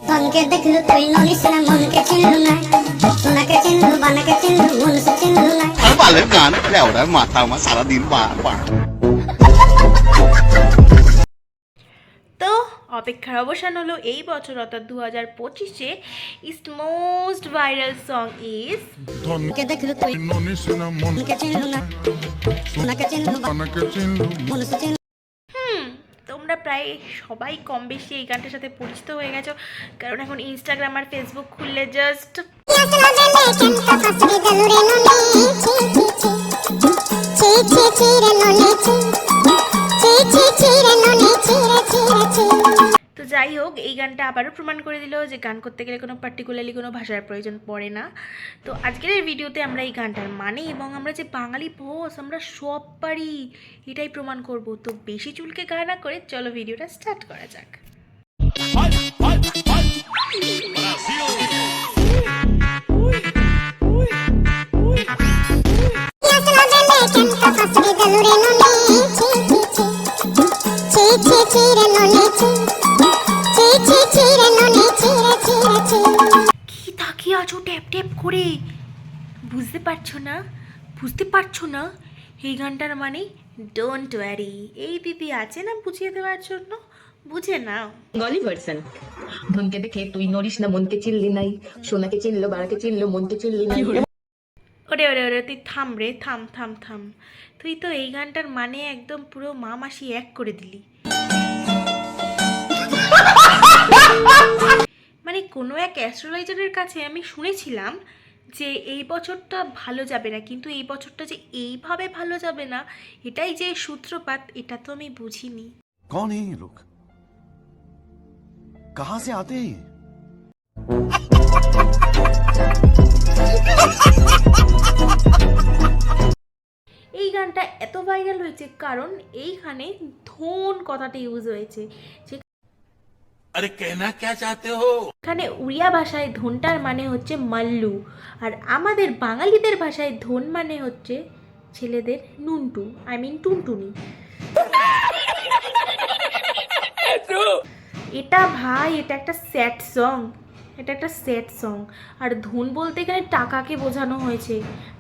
মনকে দেখলু তুই নলিস না, মনকে চিনলু না, সোনাকে চিনলু, বানাকে চিনলু, মনকে চিনলু না। ভালো গান লেওড়ার মাথা আমার সারাদিন বার। তো অপেক্ষার অবসান হলো। এই বছর অর্থাৎ 2025-এ east most viral song is মনকে দেখলু তুই নলিস না, মনকে চিনলু না, সোনাকে চিনলু, বানাকে চিনলু, মনকে চিনলু। তোমরা প্রায় সবাই কম বেশি এই গানটার সাথে পরিচিত হয়ে গেছো, কারণ এখন ইনস্টাগ্রাম আর ফেসবুক খুললে জাস্ট তো যাই হোক, এই গানটা আবারও প্রমাণ করে দিল যে গান করতে গেলে কোনো পার্টিকুলারলি কোনো ভাষার প্রয়োজন পড়ে না। তো আজকের এই ভিডিওতে আমরা এই গানটার মানে এবং আমরা যে বাঙালি বস আমরা সব পারি এটাই প্রমাণ করব। তো বেশি চুলকে গা না করে চলো ভিডিওটা স্টার্ট করা যাক। কি তাকিয়ে আছো ট্যাপ ট্যাপ করে? বুঝতে পারছো না এই গানটার মানে ডোন্ট ওয়ারি। এই দিদি আছে না বুঝিয়ে দেওয়ার জন্য, বুঝে নাও। গলি ভার্সন। ধনকে দেখে তুই নড়িস না, মনকে চিনলি নাই, সোনাকে চিনলো, বাড়াকে চিনলো, মনকে চিনলি নাই। ওরে ওরে ওরে, তুই থাম রে, থাম। তুই তো এই গানটার মানে একদম পুরো মা মাসি এক করে দিলি। মানে কোনো এক অ্যাস্ট্রোলজারের কাছে আমি শুনেছিলাম যে এই বছরটা ভালো যাবে না, কিন্তু এই বছরটা যে এইভাবে ভালো যাবে না এটাই যে সূত্রপাত, এটা তো আমি বুঝিনি। कौन है ये लोग? कहां से आते हैं? এই গানটা এত ভাইরাল হয়েছে কারণ এইখানে ধন কথাটা ইউজ হয়েছে। अरे कहना क्या चाहते हो? এখানে উড়িয়া ভাষায় ধনটার মানে হচ্ছে মাল্লু, আর আমাদের বাঙালিদের ভাষায় ধন মানে হচ্ছে ছেলেদের নুনটু, টুনটুনি। এটা ভাই, এটা একটা স্যাড সং, আর ধন বলতে এখানে টাকাকে বোঝানো হয়েছে,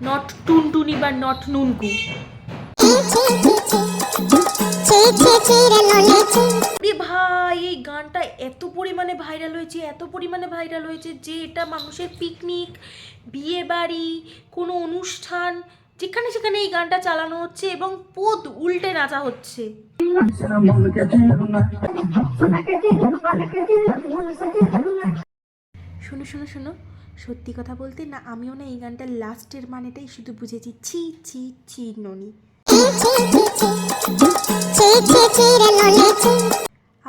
নট টুনটুনি বা নট নুনকু। ভাই এই গানটা এত পরিমাণে ভাইরাল হয়েছে যে এটা মানুষের পিকনিক, বিয়ে বাড়ি, কোনো অনুষ্ঠান যেখানে সেখানে এই গানটা চালানো হচ্ছে এবং পদ উল্টে নাচা হচ্ছে। শোনো, সত্যি কথা বলতে না আমিও না এই গানটার লাস্টের মানেটাই শুধু বুঝেছি, ছি ননি।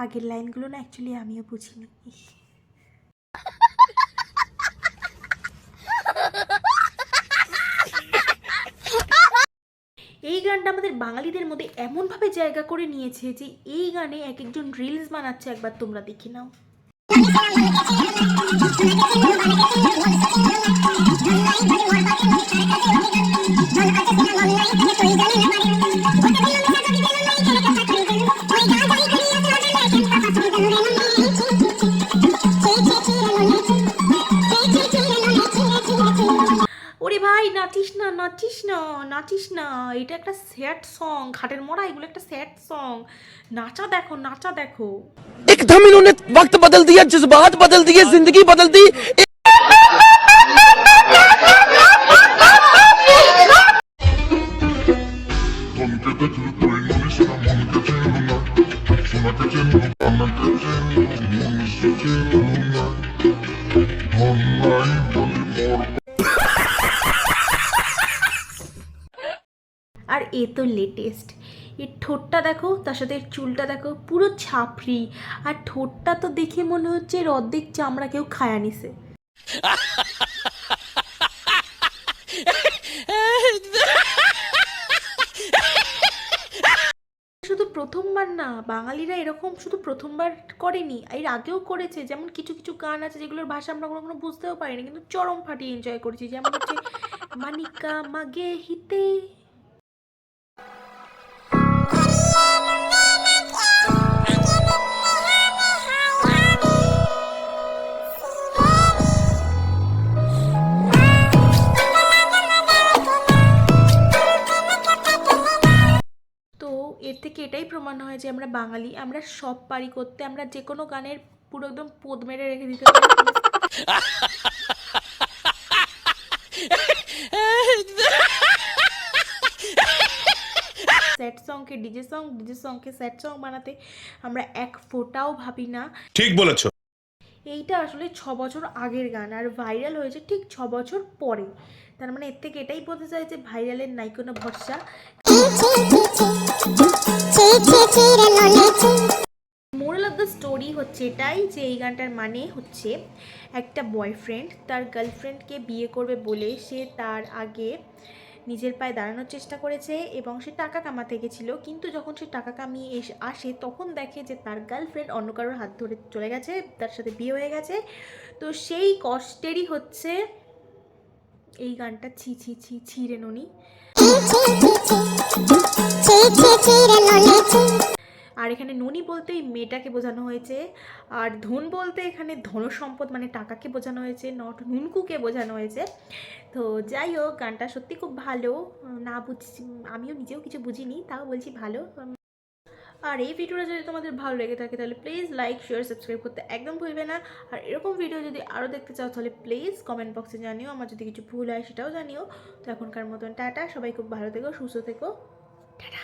আগের লাইনগুলো না অ্যাকচুয়ালি আমিও বুঝিনি। এই গানটা আমাদের বাঙালিদের মধ্যে এমনভাবে জায়গা করে নিয়েছে যে এই গানে এক একজন রিলস বানাচ্ছে, একবার তোমরা দেখে নাও। ওরে ভাই নাচিস না, এটা একটা স্যাড সং, ঘাটের মোড়া, এগুলো একটা স্যাড সং। নাচা দেখো। एकदम इन्होंने वक्त बदल दिया, जज्बात बदल दिए, जिंदगी बदल दी। আর এ তো লেটেস্ট, এর ঠোঁটটা দেখো, তার সাথে চুলটা দেখো, পুরো ছাপড়ি, আর ঠোঁটটা তো দেখে মনে হচ্ছে এর অর্ধেক চামড়া কেউ খায়া নিছে। শুধু প্রথমবার না, বাঙালিরা এরকম শুধু প্রথমবার করেনি, এর আগেও করেছে। যেমন কিছু গান আছে যেগুলোর ভাষা আমরা কখনো বুঝতেও পারিনি, কিন্তু চরম ফাটিয়ে এনজয় করেছি। যেমন হচ্ছে মানিকা মাগে হিতে। এর থেকে এটাই প্রমাণ হয় যে আমরা বাঙালি, আমরা সব পারি করতে, আমরা যে কোনো গানের পুরো একদম পোদ মেরে রেখে দিতে পারি। স্যাড সংকে ডিজে সং, ডিজে সংকে স্যাড সং বানাতে আমরা এক ফোঁটাও ভাবি না। ঠিক বলেছো। এইটা আসলে 6 বছর আগের গান, আর ভাইরাল হয়েছে ঠিক 6 বছর পরে। তার মানে এর থেকে এটাই বলতে চাই যে ভাইরালের নাই কোনো ভরসা। মোরাল অফ দ্য স্টোরি হচ্ছে এটাই যে এই গানটার মানে হচ্ছে একটা বয়ফ্রেন্ড তার গার্লফ্রেন্ডকে বিয়ে করবে বলে সে তার আগে নিজের পায়ে দাঁড়ানোর চেষ্টা করেছে এবং সে টাকা কামাতে গেছিলো, কিন্তু যখন সে টাকা কামিয়ে আসে তখন দেখে যে তার গার্লফ্রেন্ড অন্য কারোর হাত ধরে চলে গেছে, তার সাথে বিয়ে হয়ে গেছে। তো সেই কষ্টেরই হচ্ছে এই গানটা। ছি ছি ছি ছি রে ননি। আর এখানে ননি বলতে এই মেয়েটাকে বোঝানো হয়েছে, আর ধন বলতে এখানে ধনসম্পদ মানে টাকাকে বোঝানো হয়েছে, নট নুনকুকে বোঝানো হয়েছে। তো যাই হোক, গানটা সত্যি খুব ভালো। না বুঝছি, আমিও নিজেও কিছু বুঝিনি, তাও বলছি ভালো। আর এই ভিডিওটা যদি তোমাদের ভালো লেগে থাকে তাহলে প্লিজ লাইক শেয়ার সাবস্ক্রাইব করতে একদম ভুলবে না। আর এরকম ভিডিও যদি আরও দেখতে চাও তাহলে প্লিজ কমেন্ট বক্সে জানিও, আমার যদি কিছু ভুল হয় সেটাও জানিও। তো এখনকার মতন টাটা, সবাই খুব ভালো থেকো, সুস্থ থেকো, টাটা।